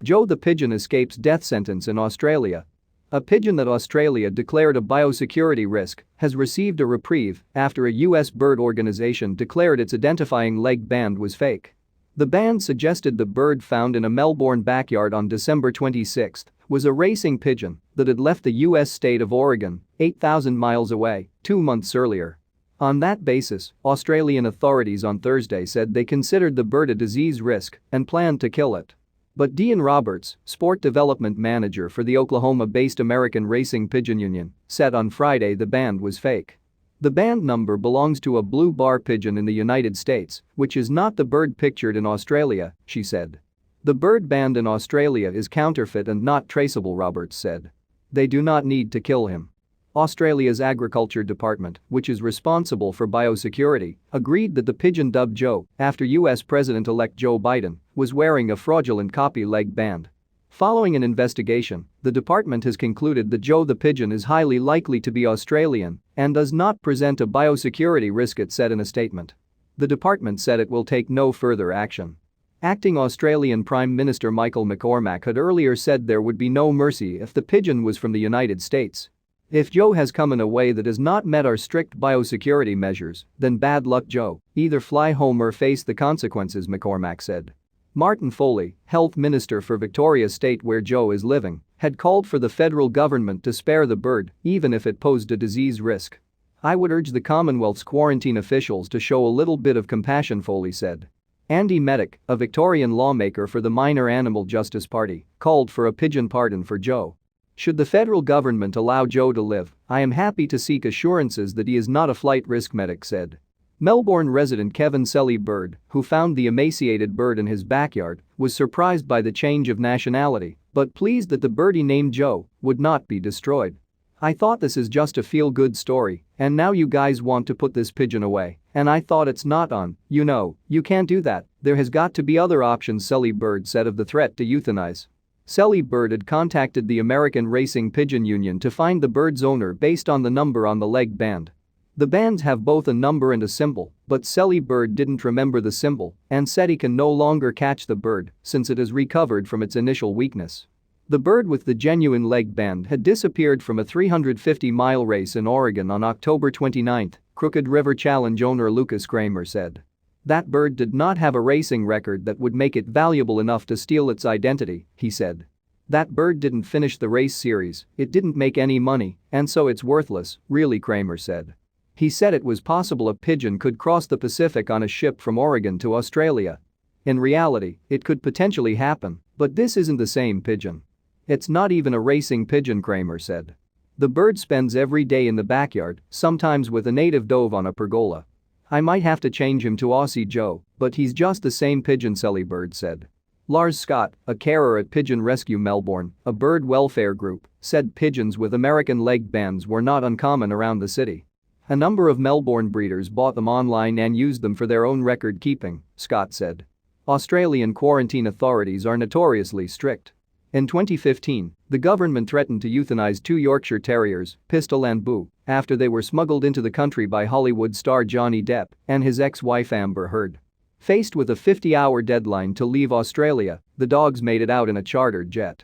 Joe the Pigeon escapes death sentence in Australia. A pigeon that Australia declared a biosecurity risk has received a reprieve after a US bird organization declared its identifying leg band was fake. The band suggested the bird found in a Melbourne backyard on December 26 was a racing pigeon that had left the US state of Oregon, 8,000 miles away, 2 months earlier. On that basis, Australian authorities on Thursday said they considered the bird a disease risk and planned to kill it. But Deone Roberts, sport development manager for the Oklahoma-based American Racing Pigeon Union, said on Friday the band was fake. The band number belongs to a blue bar pigeon in the United States, which is not the bird pictured in Australia, she said. The bird band in Australia is counterfeit and not traceable, Roberts said. They do not need to kill him. Australia's Agriculture Department, which is responsible for biosecurity, agreed that the pigeon dubbed Joe, after US President-elect Joe Biden, was wearing a fraudulent copy leg band. Following an investigation, the department has concluded that Joe the Pigeon is highly likely to be Australian and does not present a biosecurity risk, it said in a statement. The department said it will take no further action. Acting Australian Prime Minister Michael McCormack had earlier said there would be no mercy if the pigeon was from the United States. If Joe has come in a way that has not met our strict biosecurity measures, then bad luck, Joe. Either fly home or face the consequences, McCormack said. Martin Foley, health minister for Victoria state where Joe is living, had called for the federal government to spare the bird, even if it posed a disease risk. I would urge the Commonwealth's quarantine officials to show a little bit of compassion, Foley said. Andy Meddick, a Victorian lawmaker for the Minor Animal Justice Party, called for a pigeon pardon for Joe. Should the federal government allow Joe to live, I am happy to seek assurances that he is not a flight risk, Meddick said. Melbourne resident Kevin Celli-Bird, who found the emaciated bird in his backyard, was surprised by the change of nationality, but pleased that the birdie named Joe would not be destroyed. I thought this is just a feel-good story, and now you guys want to put this pigeon away, and I thought it's not on, you can't do that, there has got to be other options, Celli-Bird said of the threat to euthanize. Celli-Bird had contacted the American Racing Pigeon Union to find the bird's owner based on the number on the leg band. The bands have both a number and a symbol, but Celli-Bird didn't remember the symbol and said he can no longer catch the bird since it has recovered from its initial weakness. The bird with the genuine leg band had disappeared from a 350-mile race in Oregon on October 29, Crooked River Challenge owner Lucas Cramer said. That bird did not have a racing record that would make it valuable enough to steal its identity, he said. That bird didn't finish the race series, it didn't make any money, and so it's worthless, really, Cramer said. He said it was possible a pigeon could cross the Pacific on a ship from Oregon to Australia. In reality, it could potentially happen, but this isn't the same pigeon. It's not even a racing pigeon, Cramer said. The bird spends every day in the backyard, sometimes with a native dove on a pergola. I might have to change him to Aussie Joe, but he's just the same pigeon, Celli-Bird said. Lars Scott, a carer at Pigeon Rescue Melbourne, a bird welfare group, said pigeons with American leg bands were not uncommon around the city. A number of Melbourne breeders bought them online and used them for their own record keeping, Scott said. Australian quarantine authorities are notoriously strict. In 2015, the government threatened to euthanize 2 Yorkshire terriers, Pistol and Boo, after they were smuggled into the country by Hollywood star Johnny Depp and his ex-wife Amber Heard. Faced with a 50-hour deadline to leave Australia, the dogs made it out in a chartered jet.